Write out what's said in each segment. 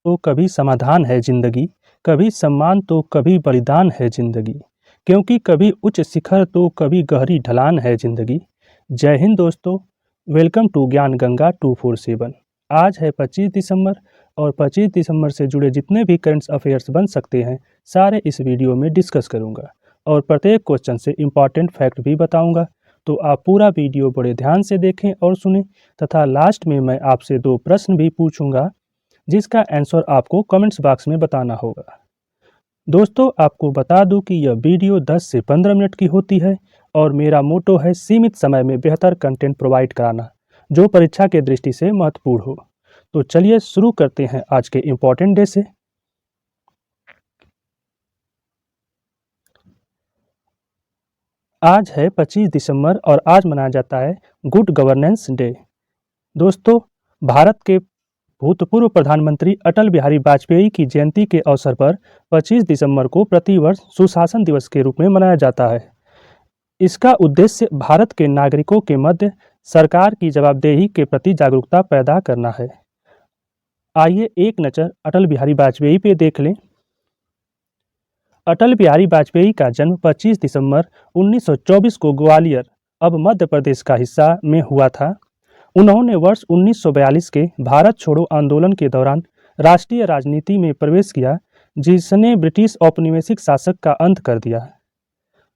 तो कभी समाधान है जिंदगी, कभी सम्मान तो कभी बलिदान है जिंदगी, क्योंकि कभी उच्च शिखर तो कभी गहरी ढलान है जिंदगी। जय हिंद दोस्तों, वेलकम टू ज्ञान गंगा 247। आज है 25 दिसंबर और 25 दिसंबर से जुड़े जितने भी करंट अफेयर्स बन सकते हैं सारे इस वीडियो में डिस्कस करूंगा और प्रत्येक क्वेश्चन से इम्पॉर्टेंट फैक्ट भी बताऊंगा। तो आप पूरा वीडियो बड़े ध्यान से देखें और सुनें तथा लास्ट में मैं आपसे 2 प्रश्न भी पूछूंगा जिसका आंसर आपको कमेंट्स बॉक्स में बताना होगा। दोस्तों, आपको बता दूं कि यह वीडियो 10 से 15 मिनट की होती है और मेरा मोटो है सीमित समय में बेहतर कंटेंट प्रोवाइड कराना जो परीक्षा के दृष्टि से महत्वपूर्ण हो। तो चलिए शुरू करते हैं आज के इम्पोर्टेंट डे से। आज है 25 दिसंबर और आज मनाया जाता है गुड गवर्नेंस डे। दोस्तों, भारत के भूतपूर्व प्रधानमंत्री अटल बिहारी वाजपेयी की जयंती के अवसर पर 25 दिसंबर को प्रतिवर्ष सुशासन दिवस के रूप में मनाया जाता है। इसका उद्देश्य भारत के नागरिकों के मध्य सरकार की जवाबदेही के प्रति जागरूकता पैदा करना है। आइए एक नज़र अटल बिहारी वाजपेयी पे देख लें। अटल बिहारी वाजपेयी का जन्म 25 दिसंबर 1924 को ग्वालियर, अब मध्य प्रदेश का हिस्सा में हुआ था। उन्होंने वर्ष 1942 के भारत छोड़ो आंदोलन के दौरान राष्ट्रीय राजनीति में प्रवेश किया, जिसने ब्रिटिश औपनिवेशिक शासक का अंत कर दिया।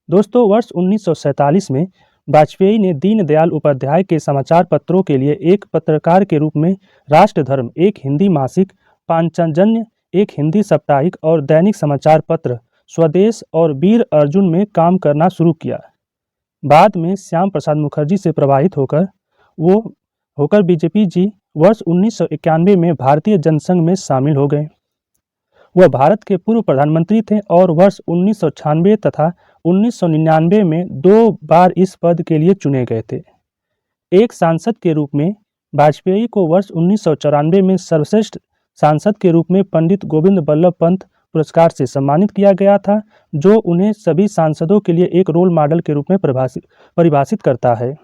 दोस्तों, वर्ष 1947 में वाजपेयी ने दीनदयाल उपाध्याय के समाचार पत्रों के लिए एक पत्रकार के रूप में राष्ट्र धर्म, एक हिंदी मासिक, पांचजन्य, एक हिंदी साप्ताहिक और दैनिक समाचार पत्र स्वदेश और वीर अर्जुन में काम करना शुरू किया। बाद में श्याम प्रसाद मुखर्जी से प्रभावित होकर बीजेपी जी वर्ष 1991 में भारतीय जनसंघ में शामिल हो गए। वह भारत के पूर्व प्रधानमंत्री थे और वर्ष 1996 तथा 1999 में 2 बार इस पद के लिए चुने गए थे। एक सांसद के रूप में वाजपेयी को वर्ष 1994 में सर्वश्रेष्ठ सांसद के रूप में पंडित गोविंद बल्लभ पंत पुरस्कार से सम्मानित किया गया था, जो उन्हें सभी सांसदों के लिए एक रोल मॉडल के रूप में परिभाषित करता है।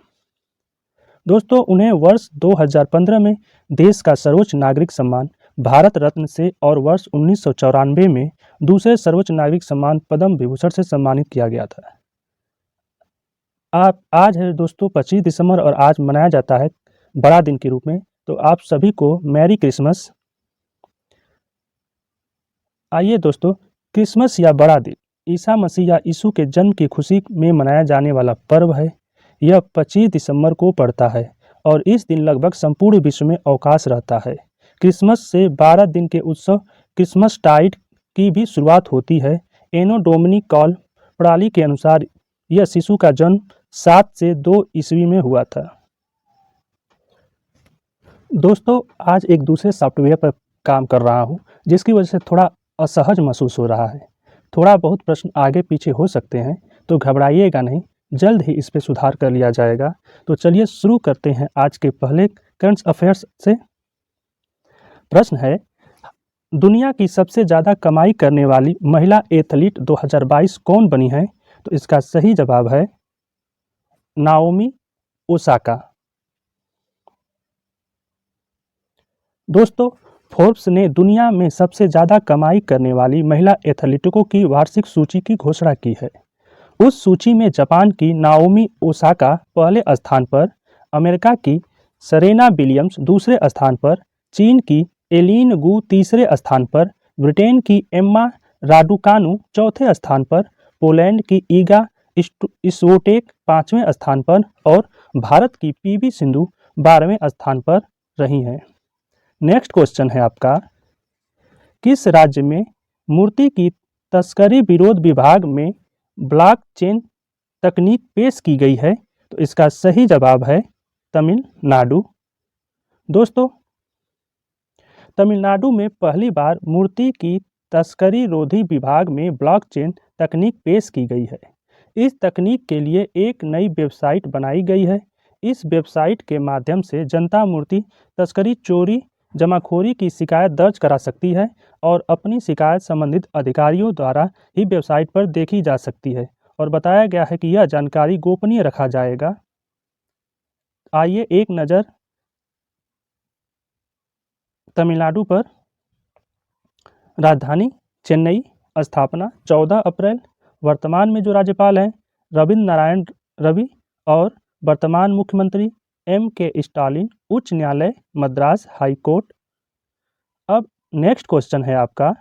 दोस्तों, उन्हें वर्ष 2015 में देश का सर्वोच्च नागरिक सम्मान भारत रत्न से और वर्ष 1994 में दूसरे सर्वोच्च नागरिक सम्मान पद्म विभूषण से सम्मानित किया गया था। आज है दोस्तों 25 दिसंबर और आज मनाया जाता है बड़ा दिन के रूप में। तो आप सभी को मैरी क्रिसमस। आइए दोस्तों, क्रिसमस या बड़ा दिन ईसा मसीह या यीशु के जन्म की खुशी में मनाया जाने वाला पर्व है। यह 25 दिसंबर को पड़ता है और इस दिन लगभग संपूर्ण विश्व में अवकाश रहता है। क्रिसमस से 12 दिन के उत्सव क्रिसमस टाइड की भी शुरुआत होती है। एनो डोमिनी कॉल प्रणाली के अनुसार यह शिशु का जन्म 7 से 2 ईस्वी में हुआ था। दोस्तों, आज एक दूसरे सॉफ्टवेयर पर काम कर रहा हूँ जिसकी वजह से थोड़ा असहज महसूस हो रहा है। थोड़ा बहुत प्रश्न आगे पीछे हो सकते हैं, तो घबराइएगा नहीं, जल्द ही इस पर सुधार कर लिया जाएगा। तो चलिए शुरू करते हैं आज के पहले करंट अफेयर्स से। प्रश्न है, दुनिया की सबसे ज़्यादा कमाई करने वाली महिला एथलीट 2022 कौन बनी है? तो इसका सही जवाब है नाओमी ओसाका। दोस्तों, फोर्ब्स ने दुनिया में सबसे ज़्यादा कमाई करने वाली महिला एथलीटों की वार्षिक सूची की घोषणा की है। उस सूची में जापान की नाओमी ओसाका पहले स्थान पर, अमेरिका की सेरेना विलियम्स दूसरे स्थान पर, चीन की एलिन गू तीसरे स्थान पर, ब्रिटेन की एम्मा राडुकानु चौथे स्थान पर, पोलैंड की ईगा स्विएटेक 5वें स्थान पर और भारत की पीवी सिंधु 12वें स्थान पर रही हैं। नेक्स्ट क्वेश्चन है आपका, किस राज्य में मूर्ति की तस्करी विरोध विभाग में ब्लॉकचेन तकनीक पेश की गई है? तो इसका सही जवाब है तमिलनाडु। दोस्तों, तमिलनाडु में पहली बार मूर्ति की तस्करी रोधी विभाग में ब्लॉकचेन तकनीक पेश की गई है। इस तकनीक के लिए एक नई वेबसाइट बनाई गई है। इस वेबसाइट के माध्यम से जनता मूर्ति तस्करी, चोरी, जमाखोरी की शिकायत दर्ज करा सकती है और अपनी शिकायत संबंधित अधिकारियों द्वारा ही वेबसाइट पर देखी जा सकती है और बताया गया है कि यह जानकारी गोपनीय रखा जाएगा। आइए एक नज़र तमिलनाडु पर। राजधानी चेन्नई, स्थापना 14 अप्रैल, वर्तमान में जो राज्यपाल हैं रविंद्र नारायण रवि और वर्तमान मुख्यमंत्री M.K. स्टालिन, उच्च न्यायालय मद्रास हाई कोर्ट। अब नेक्स्ट क्वेश्चन है आपका,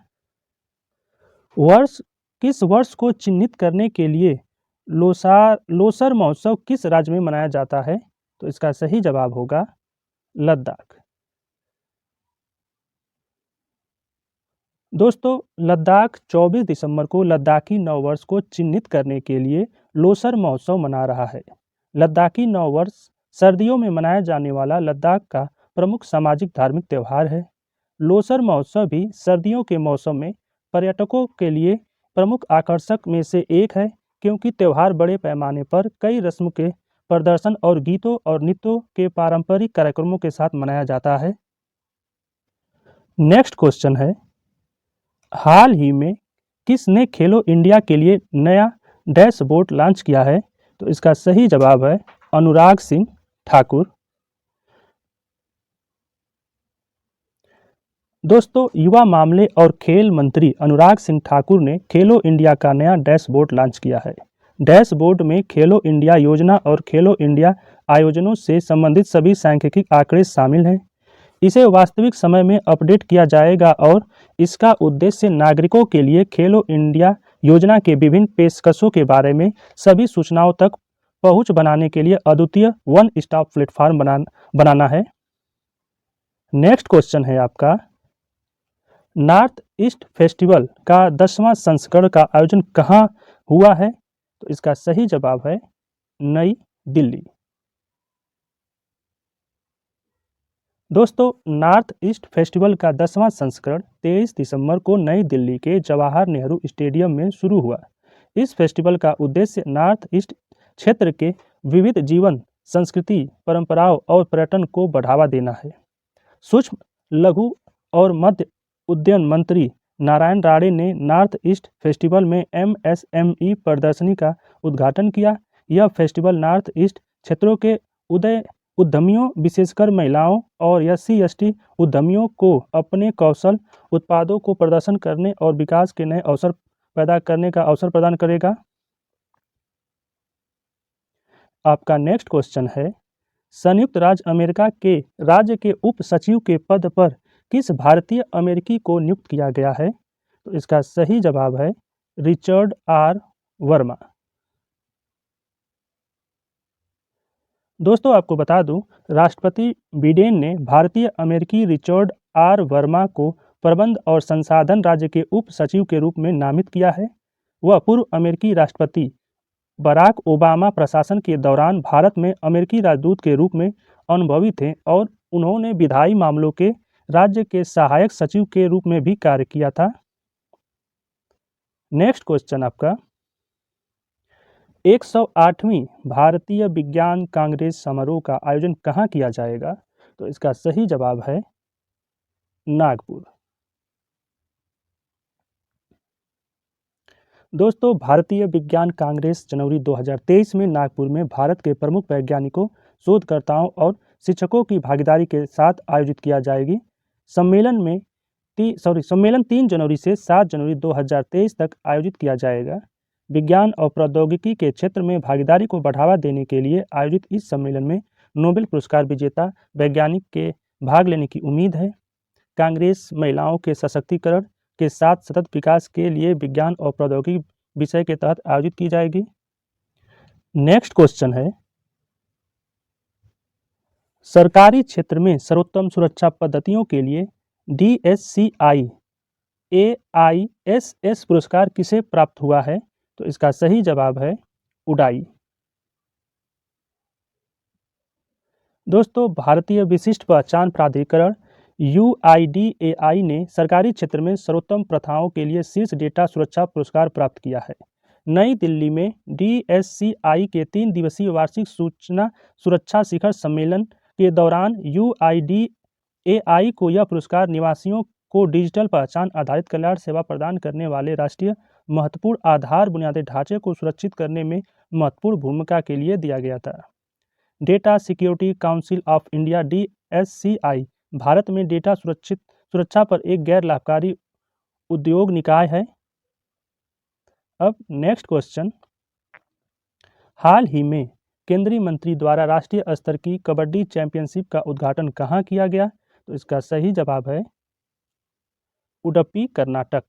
किस वर्ष को चिन्हित करने के लिए लोसर महोत्सव किस राज्य में मनाया जाता है? तो इसका सही जवाब होगा लद्दाख। दोस्तों, लद्दाख 24 दिसंबर को लद्दाखी नववर्ष को चिन्हित करने के लिए लोसर महोत्सव मना रहा है। लद्दाखी नववर्ष सर्दियों में मनाया जाने वाला लद्दाख का प्रमुख सामाजिक धार्मिक त्यौहार है। लोसर महोत्सव भी सर्दियों के मौसम में पर्यटकों के लिए प्रमुख आकर्षक में से एक है, क्योंकि त्यौहार बड़े पैमाने पर कई रस्म के प्रदर्शन और गीतों और नृत्यों के पारंपरिक कार्यक्रमों के साथ मनाया जाता है। नेक्स्ट क्वेश्चन है, हाल ही में किसने खेलो इंडिया के लिए नया डैशबोर्ड लॉन्च किया है? तो इसका सही जवाब है अनुराग सिंह ठाकुर। दोस्तों, युवा मामले और खेल मंत्री अनुराग सिंह ठाकुर ने खेलो इंडिया का नया डैशबोर्ड लॉन्च किया है। डैशबोर्ड में खेलो इंडिया योजना और खेलो इंडिया आयोजनों से संबंधित सभी सांख्यिकी आंकड़े शामिल हैं। इसे वास्तविक समय में अपडेट किया जाएगा और इसका उद्देश्य नागरिकों के लिए खेलो इंडिया योजना के विभिन्न पेशकशों के बारे में सभी सूचनाओं तक पहुंच बनाने के लिए अद्वितीय वन स्टॉप प्लेटफॉर्म बनाना है। नेक्स्ट क्वेश्चन है आपका, नॉर्थ ईस्ट फेस्टिवल का 10वां संस्करण का आयोजन कहाँ हुआ है? तो इसका सही जवाब है नई दिल्ली। दोस्तों, नॉर्थ ईस्ट फेस्टिवल का 10वां संस्करण 23 दिसंबर को नई दिल्ली के जवाहर नेहरू स्टेडियम में शुरू हुआ। इस फेस्टिवल का उद्देश्य नॉर्थ ईस्ट क्षेत्र के विविध जीवन, संस्कृति, परंपराओं और पर्यटन को बढ़ावा देना है। सूक्ष्म, लघु और मध्य उद्यम मंत्री नारायण राणे ने नॉर्थ ईस्ट फेस्टिवल में MSME प्रदर्शनी का उद्घाटन किया। यह फेस्टिवल नॉर्थ ईस्ट क्षेत्रों के उद्यमियों, विशेषकर महिलाओं और SC/ST उद्यमियों को अपने कौशल उत्पादों को प्रदर्शन करने और विकास के नए अवसर पैदा करने का अवसर प्रदान करेगा। आपका नेक्स्ट क्वेश्चन है, संयुक्त राज्य अमेरिका के राज्य के उप सचिव के पद पर किस भारतीय अमेरिकी को नियुक्त किया गया है? तो इसका सही जवाब है रिचर्ड R. वर्मा। दोस्तों, आपको बता दूं, राष्ट्रपति बिडेन ने भारतीय अमेरिकी रिचर्ड R. वर्मा को प्रबंध और संसाधन राज्य के उप सचिव के रूप में नामित किया है। वह पूर्व अमेरिकी राष्ट्रपति बराक ओबामा प्रशासन के दौरान भारत में अमेरिकी राजदूत के रूप में अनुभवी थे और उन्होंने विधायी मामलों के राज्य के सहायक सचिव के रूप में भी कार्य किया था। नेक्स्ट क्वेश्चन आपका, 108वीं भारतीय विज्ञान कांग्रेस समारोह का आयोजन कहाँ किया जाएगा? तो इसका सही जवाब है नागपुर। दोस्तों, भारतीय विज्ञान कांग्रेस जनवरी 2023 में नागपुर में भारत के प्रमुख वैज्ञानिकों, शोधकर्ताओं और शिक्षकों की भागीदारी के साथ आयोजित किया जाएगी। सम्मेलन 3 जनवरी से 7 जनवरी 2023 तक आयोजित किया जाएगा। विज्ञान और प्रौद्योगिकी के क्षेत्र में भागीदारी को बढ़ावा देने के लिए आयोजित इस सम्मेलन में नोबेल पुरस्कार विजेता वैज्ञानिक के भाग लेने की उम्मीद है। कांग्रेस महिलाओं के सशक्तिकरण के साथ सतत विकास के लिए विज्ञान और प्रौद्योगिकी विषय के तहत आयोजित की जाएगी। नेक्स्ट क्वेश्चन है, सरकारी क्षेत्र में सर्वोत्तम सुरक्षा पद्धतियों के लिए DSCI AISS पुरस्कार किसे प्राप्त हुआ है? तो इसका सही जवाब है उडाई। दोस्तों, भारतीय विशिष्ट पहचान प्राधिकरण UIDAI ने सरकारी क्षेत्र में सर्वोत्तम प्रथाओं के लिए शीर्ष डेटा सुरक्षा पुरस्कार प्राप्त किया है। नई दिल्ली में DSCI के 3 दिवसीय वार्षिक सूचना सुरक्षा शिखर सम्मेलन के दौरान UIDAI को यह पुरस्कार निवासियों को डिजिटल पहचान आधारित कल्याण सेवा प्रदान करने वाले राष्ट्रीय महत्वपूर्ण आधार बुनियादी ढांचे को सुरक्षित करने में महत्वपूर्ण भूमिका के लिए दिया गया था। Data security council of India DSCI Bharat में डेटा सुरक्षा पर एक गैर लाभकारी उद्योग निकाय है। अब नेक्स्ट क्वेश्चन, हाल ही में केंद्रीय मंत्री द्वारा राष्ट्रीय स्तर की कबड्डी चैंपियनशिप का उद्घाटन कहाँ किया गया? तो इसका सही जवाब है उडुपी, कर्नाटक।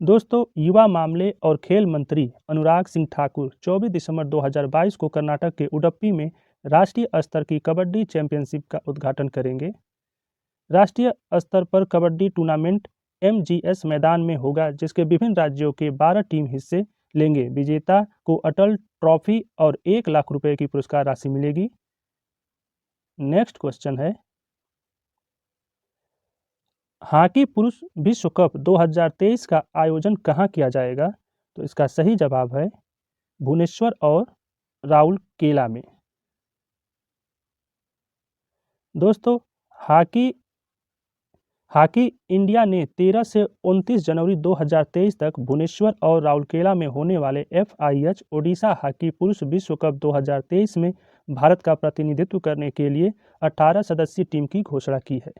दोस्तों, युवा मामले और खेल मंत्री अनुराग सिंह ठाकुर 24 दिसंबर 2022 को कर्नाटक के उडुपी में राष्ट्रीय स्तर की कबड्डी चैंपियनशिप का उद्घाटन करेंगे। राष्ट्रीय स्तर पर कबड्डी टूर्नामेंट MGS मैदान में होगा, जिसके विभिन्न राज्यों के 12 टीम हिस्से लेंगे। विजेता को अटल ट्रॉफी और 1 लाख रुपए की पुरस्कार राशि मिलेगी। नेक्स्ट क्वेश्चन है, हॉकी पुरुष विश्व कप 2023 का आयोजन कहाँ किया जाएगा? तो इसका सही जवाब है भुवनेश्वर और राउरकेला में। दोस्तों, हॉकी इंडिया ने 13 से 29 जनवरी 2023 तक भुवनेश्वर और राउरकेला में होने वाले FIH ओडिशा हॉकी पुरुष विश्व कप 2023 में भारत का प्रतिनिधित्व करने के लिए 18 सदस्यीय टीम की घोषणा की है।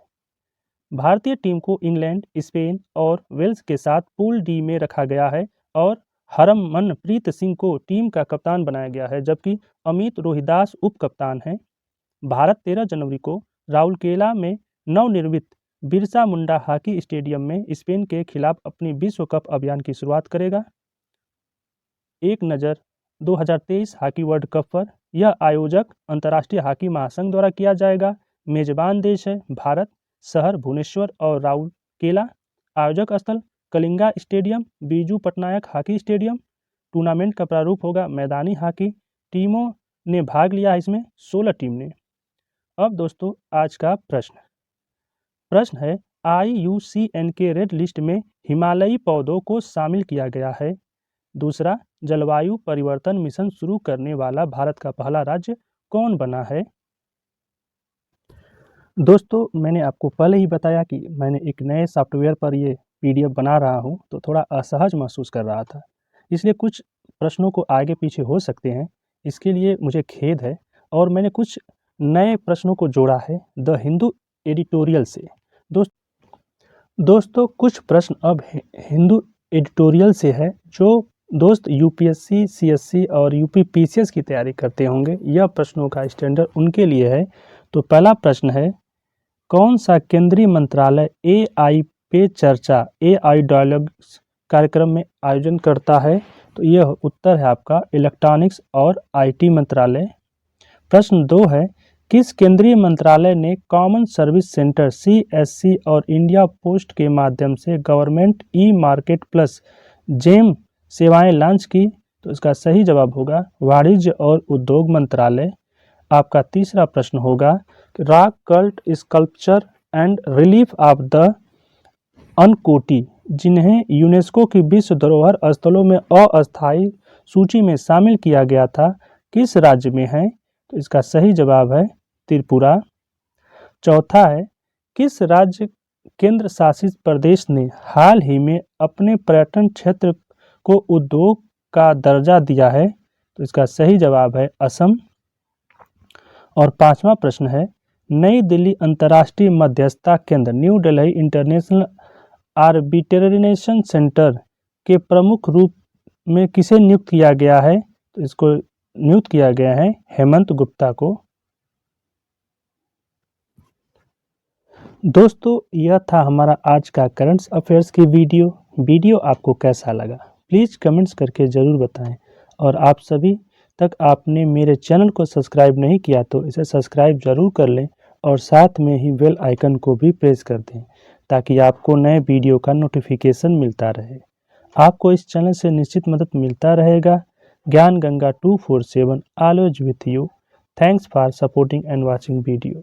भारतीय टीम को इंग्लैंड, स्पेन और वेल्स के साथ पूल डी में रखा गया है और हरमनप्रीत सिंह को टीम का कप्तान बनाया गया है, जबकि अमित रोहिदास उप कप्तान हैं। भारत 13 जनवरी को राउरकेला में नवनिर्मित बिरसा मुंडा हॉकी स्टेडियम में स्पेन के खिलाफ अपनी विश्व कप अभियान की शुरुआत करेगा। एक नज़र 2023 हॉकी वर्ल्ड कप पर। यह आयोजक अंतर्राष्ट्रीय हॉकी महासंघ द्वारा किया जाएगा। मेजबान देश है भारत। शहर भुवनेश्वर और राउरकेला। आयोजक स्थल Kalinga stadium, Biju Patnaik hockey stadium. Tournament का प्रारूप होगा मैदानी हॉकी। टीमों ने भाग लिया है इसमें 16 टीम ने। अब दोस्तों, आज का प्रश्न है, IUCN के रेड लिस्ट में हिमालयी पौधों को शामिल किया गया है। दूसरा, जलवायु परिवर्तन मिशन शुरू करने वाला भारत का पहला राज्य कौन बना है? दोस्तों, मैंने आपको पहले ही बताया कि मैंने एक नए सॉफ्टवेयर पर ये PDF बना रहा हूँ, तो थोड़ा असहज महसूस कर रहा था, इसलिए कुछ प्रश्नों को आगे पीछे हो सकते हैं। इसके लिए मुझे खेद है। और मैंने कुछ नए प्रश्नों को जोड़ा है द हिंदू एडिटोरियल से। दोस्तों, कुछ प्रश्न अब हिंदू एडिटोरियल से है। जो दोस्त UPSC, CSC और UPPCS की तैयारी करते होंगे, यह प्रश्नों का स्टैंडर्ड उनके लिए है। तो पहला प्रश्न है, कौन सा केंद्रीय मंत्रालय AI पे चर्चा AI डायलॉग्स कार्यक्रम में आयोजन करता है? तो यह उत्तर है आपका इलेक्ट्रॉनिक्स और IT मंत्रालय। प्रश्न 2 है, किस केंद्रीय मंत्रालय ने कॉमन सर्विस सेंटर CSC और इंडिया पोस्ट के माध्यम से गवर्नमेंट ई-मार्केट प्लस जेम सेवाएं लॉन्च की? तो इसका सही जवाब होगा वाणिज्य और उद्योग मंत्रालय। आपका तीसरा प्रश्न होगा, rock cult sculpture and relief of the Unakoti, जिन्हें यूनेस्को की विश्व धरोहर स्थलों में अस्थायी सूची में शामिल किया गया था, किस राज्य में है? तो इसका सही जवाब है त्रिपुरा। चौथा है, किस राज्य केंद्र शासित प्रदेश ने हाल ही में अपने पर्यटन क्षेत्र को उद्योग का दर्जा दिया है? तो इसका सही जवाब है असम। और पांचवा प्रश्न है, नई दिल्ली अंतर्राष्ट्रीय मध्यस्थता केंद्र new Delhi international arbitration centre के प्रमुख रूप में किसे नियुक्त किया गया है? तो इसको नियुक्त किया गया है हेमंत गुप्ता को। दोस्तों, यह था हमारा आज का करंट अफेयर्स की वीडियो आपको कैसा लगा प्लीज़ कमेंट्स करके ज़रूर बताएं। और आप सभी तक आपने मेरे चैनल को सब्सक्राइब नहीं किया तो इसे सब्सक्राइब ज़रूर कर लें और साथ में ही बेल आइकन को भी प्रेस कर दें, ताकि आपको नए वीडियो का नोटिफिकेशन मिलता रहे। आपको इस चैनल से निश्चित मदद मिलता रहेगा। ज्ञान Ganga 247 always with you. Thanks for supporting and watching video.